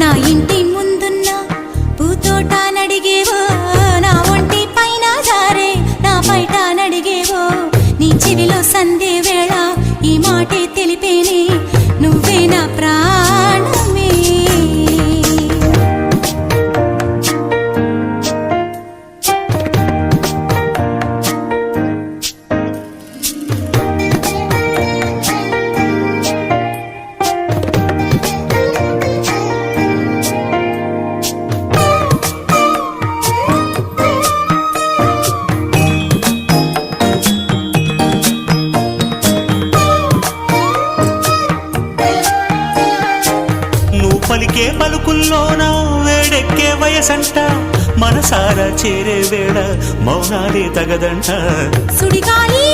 నా ఇంటి ముందున్న పూతోట నడిగేవో, నా ఒంటి పైన జారే నా బయట నడిగేవో, నీ చెవిలో సందే వేళ ఈ మాటే తెలిపేనే, నువ్వే నా ప్రాణమే. పలికే పలుకుల్లోన వేడెక్కే వయసంట, మనసారా చేరే వేళ మౌనాలే తగదంట. సుడిగాలి